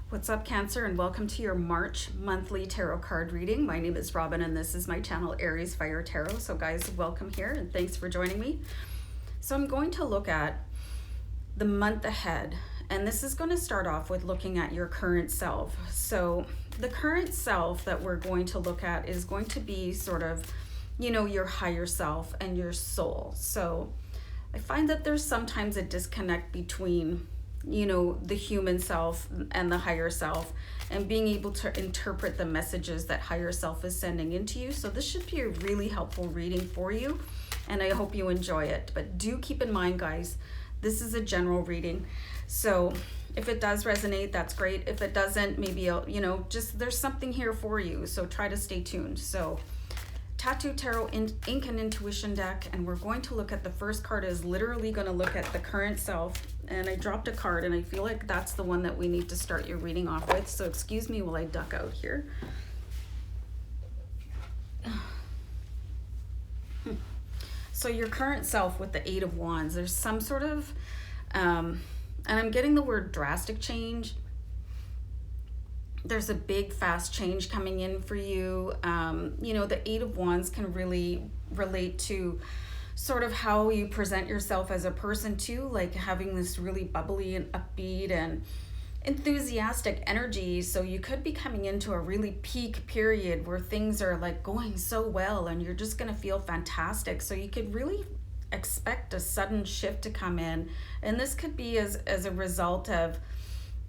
What's up, Cancer, and welcome to your March monthly tarot card reading. My name is Robin, and this is my channel, AriesFireTarot. So guys, welcome here, and thanks for joining me. So I'm going to look at the month ahead, and this is going to start off with looking at your current self. So the current self that we're going to look at is going to be sort of, you know, your higher self and your soul. So I find that there's sometimes a disconnect between, you know, the human self and the higher self, and being able to interpret the messages that higher self is sending into you. So this should be a really helpful reading for you, and I hope you enjoy it. But do keep in mind, guys, this is a general reading. So if it does resonate, that's great. If it doesn't, maybe I'll, you know, just there's something here for you. So try to stay tuned. So Tattoo Tarot Ink and Intuition deck, and we're going to look at the first card is literally going to look at the current self, and I dropped a card and I feel like that's the one that we need to start your reading off with, so excuse me while I duck out here. So your current self with the Eight of Wands, there's some sort of and I'm getting the word drastic change. There's a big fast change coming in for you. You know, the Eight of Wands can really relate to sort of how you present yourself as a person too, like having this really bubbly and upbeat and enthusiastic energy. So you could be coming into a really peak period where things are like going so well and you're just going to feel fantastic. So you could really expect a sudden shift to come in, and this could be as a result of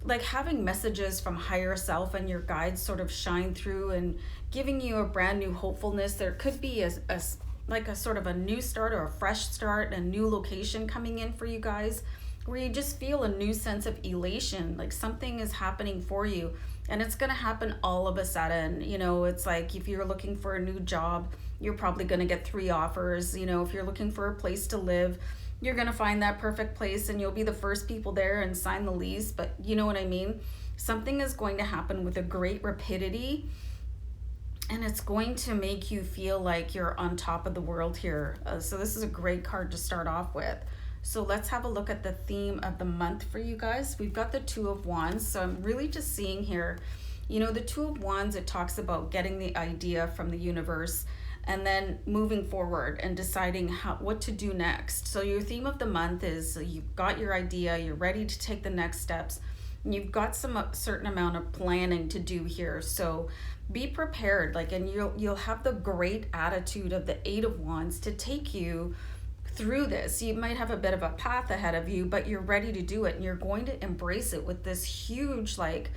like having messages from higher self and your guides sort of shine through and giving you a brand new hopefulness. There could be a like a sort of a new start or a fresh start, a new location coming in for you guys, where you just feel a new sense of elation, like something is happening for you, and it's going to happen all of a sudden. You know, it's like if you're looking for a new job, you're probably going to get 3 offers. You know, if you're looking for a place to live, you're going to find that perfect place and you'll be the first people there and sign the lease. But you know what I mean? Something is going to happen with a great rapidity, and it's going to make you feel like you're on top of the world here. So this is a great card to start off with. So let's have a look at the theme of the month for you guys. We've got the Two of Wands. So I'm really just seeing here, you know, the Two of Wands, it talks about getting the idea from the universe and then moving forward and deciding what to do next. So your theme of the month is you've got your idea, you're ready to take the next steps, and you've got some certain amount of planning to do here. So be prepared, like, and you'll have the great attitude of the Eight of Wands to take you through this. You might have a bit of a path ahead of you, but you're ready to do it, and you're going to embrace it with this huge, like,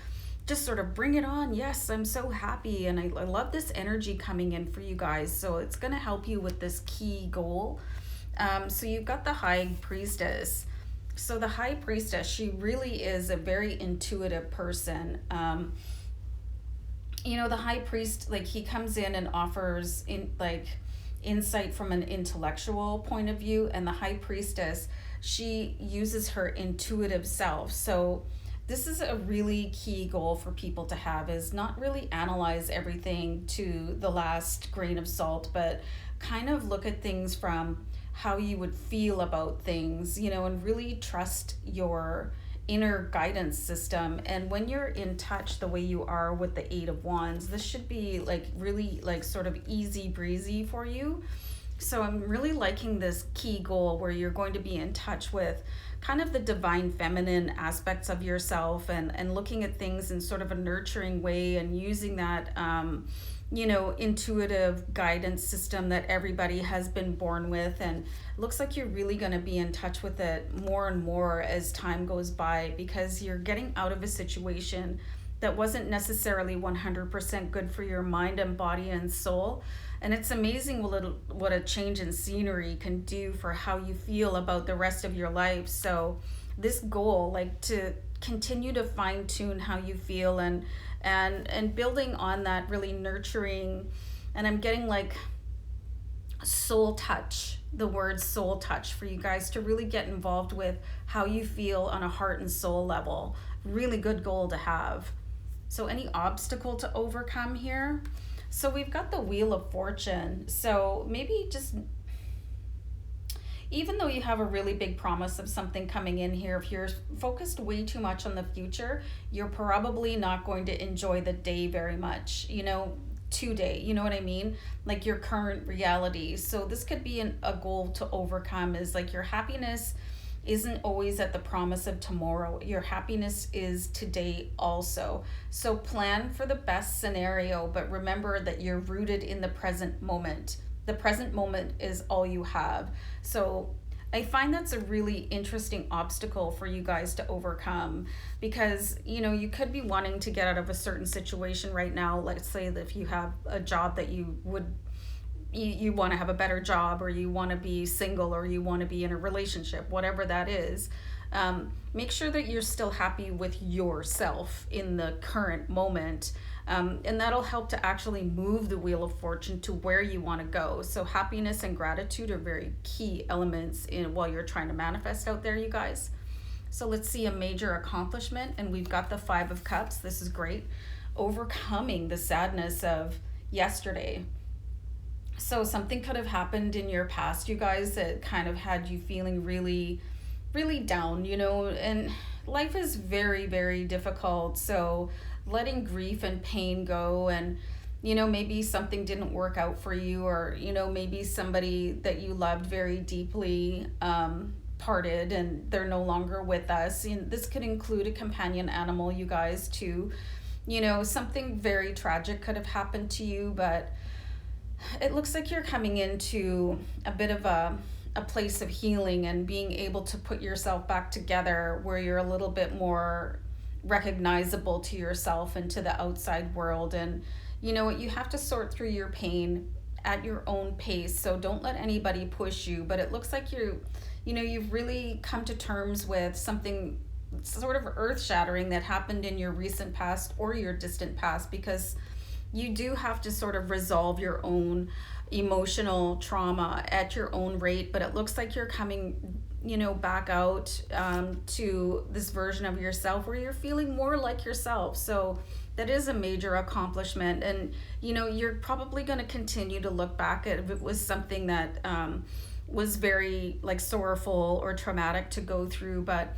just sort of bring it on. Yes, I'm so happy, and I love this energy coming in for you guys. So it's going to help you with this key goal. So you've got the High Priestess. So the High Priestess, she really is a very intuitive person. You know, the High Priest, like, he comes in and offers insight from an intellectual point of view, and the High Priestess, she uses her intuitive self. So this is a really key goal for people to have, is not really analyze everything to the last grain of salt, but kind of look at things from how you would feel about things, you know, and really trust your inner guidance system. And when you're in touch the way you are with the Eight of Wands, this should be like really like sort of easy breezy for you. So I'm really liking this key goal where you're going to be in touch with kind of the divine feminine aspects of yourself, and looking at things in sort of a nurturing way, and using that you know, intuitive guidance system that everybody has been born with. And it looks like you're really going to be in touch with it more and more as time goes by, because you're getting out of a situation that wasn't necessarily 100% good for your mind and body and soul. And it's amazing what a change in scenery can do for how you feel about the rest of your life. So this goal, like, to continue to fine tune how you feel, and building on that really nurturing, and I'm getting like soul touch, the word soul touch, for you guys to really get involved with how you feel on a heart and soul level. Really good goal to have. So any obstacle to overcome here? So we've got the Wheel of Fortune. So maybe just even though you have a really big promise of something coming in here, if you're focused way too much on the future, you're probably not going to enjoy the day very much, today, you know what I mean? Like your current reality. So this could be a goal to overcome, is like your happiness isn't always at the promise of tomorrow. Your happiness is today also. So plan for the best scenario, but remember that you're rooted in the present moment. The present moment is all you have. So I find that's a really interesting obstacle for you guys to overcome, because you could be wanting to get out of a certain situation right now. Let's say that if you have a job that you want to have a better job, or you want to be single, or you want to be in a relationship, whatever that is. Make sure that you're still happy with yourself in the current moment. And that'll help to actually move the wheel of fortune to where you want to go. So happiness and gratitude are very key elements while you're trying to manifest out there, you guys. So let's see a major accomplishment, and we've got the 5 of Cups. This is great. Overcoming the sadness of yesterday. So something could have happened in your past, you guys, that kind of had you feeling really, really down, and life is very, very difficult. So letting grief and pain go, and maybe something didn't work out for you, or maybe somebody that you loved very deeply parted and they're no longer with us. This could include a companion animal, you guys, too. Something very tragic could have happened to you, but it looks like you're coming into a bit of a place of healing and being able to put yourself back together, where you're a little bit more recognizable to yourself and to the outside world. And you have to sort through your pain at your own pace, so don't let anybody push you. But it looks like you've really come to terms with something sort of earth-shattering that happened in your recent past or your distant past, because you do have to sort of resolve your own emotional trauma at your own rate. But it looks like you're coming back out to this version of yourself where you're feeling more like yourself. So that is a major accomplishment. And you're probably going to continue to look back at if it was something that was very sorrowful or traumatic to go through. But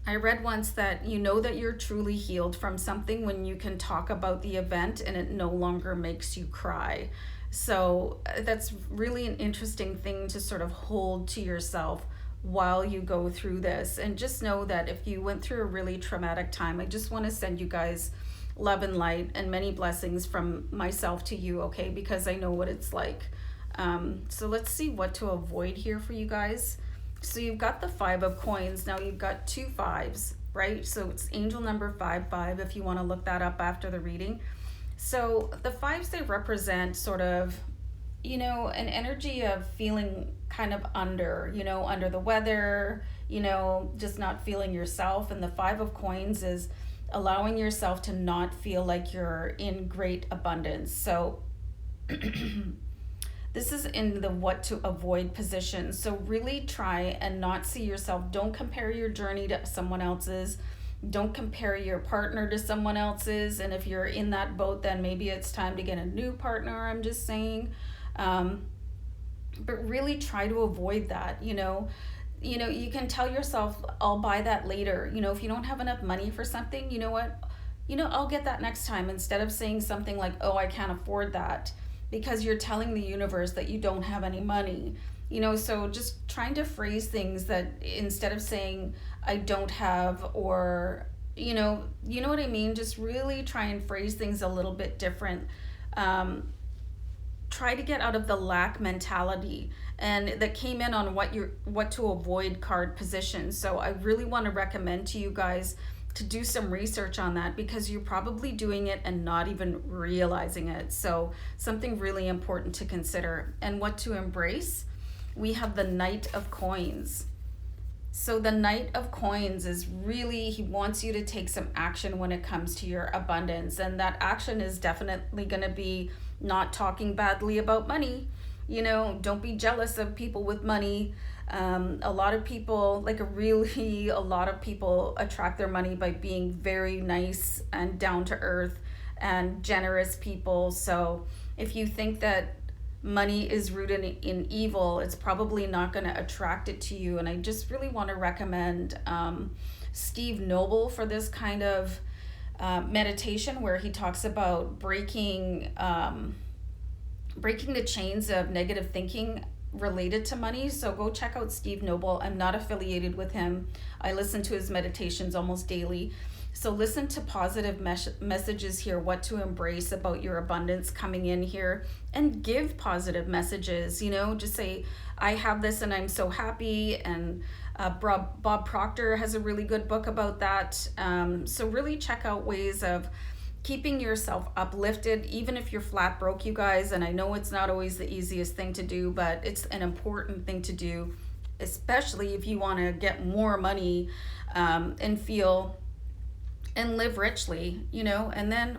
I read once that that you're truly healed from something when you can talk about the event and it no longer makes you cry. So that's really an interesting thing to sort of hold to yourself while you go through this. And just know that if you went through a really traumatic time, I just want to send you guys love and light and many blessings from myself to you, okay? Because I know what it's like. So let's see what to avoid here for you guys. So you've got the 5 of Coins. Now you've got 2 5s, right? So it's angel number 55 if you want to look that up after the reading. So the 5s, they represent sort of, an energy of feeling kind of under the weather, just not feeling yourself. And the 5 of Coins is allowing yourself to not feel like you're in great abundance. So this is in the what to avoid position. So really try and not see yourself. Don't compare your journey to someone else's. Don't compare your partner to someone else's. And if you're in that boat, then maybe it's time to get a new partner, I'm just saying. But really try to avoid that. You can tell yourself, I'll buy that later. If you don't have enough money for something, you know what? I'll get that next time, instead of saying something like, oh, I can't afford that, because you're telling the universe that you don't have any money. So just trying to phrase things that, instead of saying I don't have, or you know what I mean, just really try and phrase things a little bit different. Try to get out of the lack mentality, and that came in on what to avoid card position. So I really want to recommend to you guys to do some research on that, because you're probably doing it and not even realizing it. So something really important to consider. And what to embrace, we have the Knight of Coins. So the Knight of Coins is really, he wants you to take some action when it comes to your abundance. And that action is definitely going to be not talking badly about money. Don't be jealous of people with money. A lot of people attract their money by being very nice and down to earth and generous people. So if you think that money is rooted in evil, it's probably not going to attract it to you. And I just really want to recommend Steve Noble for this kind of meditation, where he talks about breaking the chains of negative thinking related to money. So go check out Steve Noble. I'm not affiliated with him. I listen to his meditations almost daily. So listen to positive messages here, what to embrace about your abundance coming in here, and give positive messages, you know, just say, I have this and I'm so happy. And Bob Proctor has a really good book about that. So really check out ways of keeping yourself uplifted, even if you're flat broke, you guys. And I know it's not always the easiest thing to do, but it's an important thing to do, especially if you want to get more money and feel and live richly, you know. And then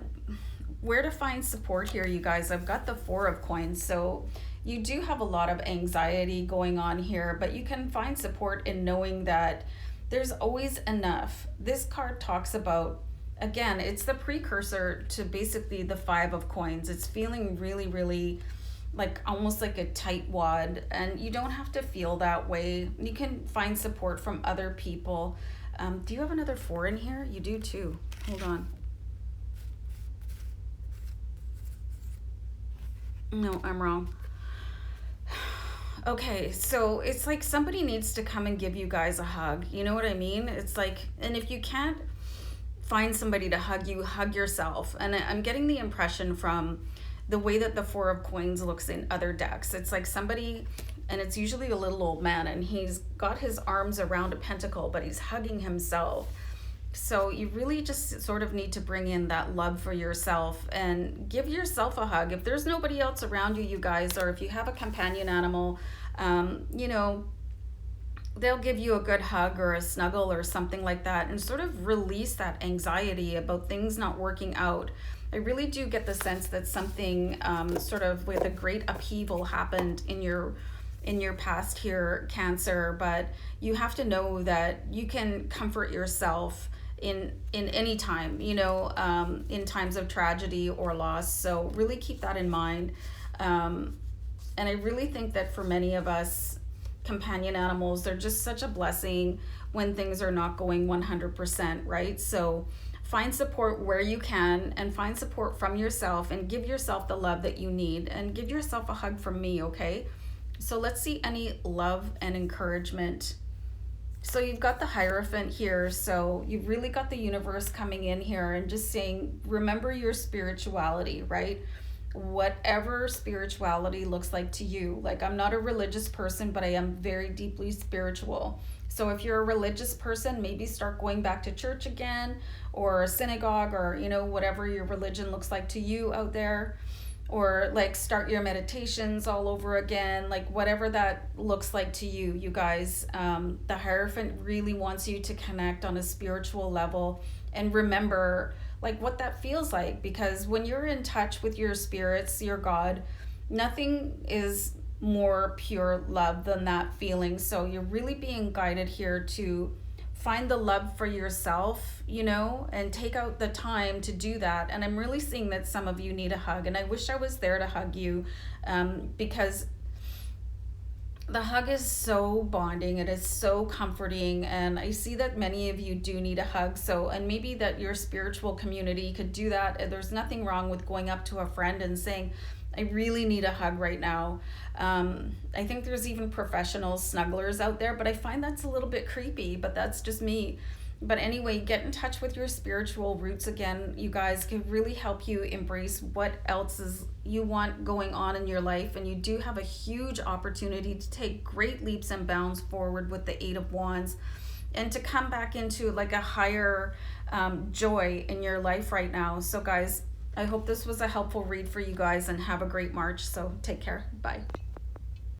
where to find support here, you guys. I've got the 4 of coins. So you do have a lot of anxiety going on here, but you can find support in knowing that there's always enough. This card talks about, again, it's the precursor to basically the 5 of coins. It's feeling really, really like almost like a tight wad, and you don't have to feel that way. You can find support from other people. Do you have another 4 in here? You do too. Hold on. No, I'm wrong. Okay, so it's like somebody needs to come and give you guys a hug. You know what I mean? It's like, and if you can't find somebody to hug you, hug yourself. And I'm getting the impression from the way that the 4 of coins looks in other decks. It's like somebody, and it's usually a little old man, and he's got his arms around a pentacle, but he's hugging himself. So you really just sort of need to bring in that love for yourself and give yourself a hug. If there's nobody else around you, you guys, or if you have a companion animal, you know, they'll give you a good hug or a snuggle or something like that, and sort of release that anxiety about things not working out. I really do get the sense that something sort of with a great upheaval happened in your past here, Cancer, but you have to know that you can comfort yourself in any time, you know, in times of tragedy or loss. So really keep that in mind. And I really think that for many of us, companion animals, they're just such a blessing when things are not going 100%, right? So find support where you can, and find support from yourself, and give yourself the love that you need, and give yourself a hug from me, okay? So let's see any love and encouragement. So you've got the Hierophant here. So you've really got the universe coming in here and just saying, remember your spirituality, right? Whatever spirituality looks like to you. Like, I'm not a religious person, but I am very deeply spiritual. So if you're a religious person, maybe start going back to church again, or a synagogue, or, you know, whatever your religion looks like to you out there. Or like start your meditations all over again, like whatever that looks like to you, you guys. The Hierophant really wants you to connect on a spiritual level and remember like what that feels like, because when you're in touch with your spirits, your God, nothing is more pure love than that feeling. So you're really being guided here to find the love for yourself, you know, and take out the time to do that. And I'm really seeing that some of you need a hug, and I wish I was there to hug you, because the hug is so bonding, it is so comforting, and I see that many of you do need a hug. So, and maybe that your spiritual community could do that. There's nothing wrong with going up to a friend and saying, I really need a hug right now. I think there's even professional snugglers out there, but I find that's a little bit creepy, but that's just me. But anyway, get in touch with your spiritual roots again. You guys can really help you embrace what else is you want going on in your life. And you do have a huge opportunity to take great leaps and bounds forward with the 8 of Wands, and to come back into like a higher joy in your life right now. So guys, I hope this was a helpful read for you guys, and have a great March. So take care. Bye.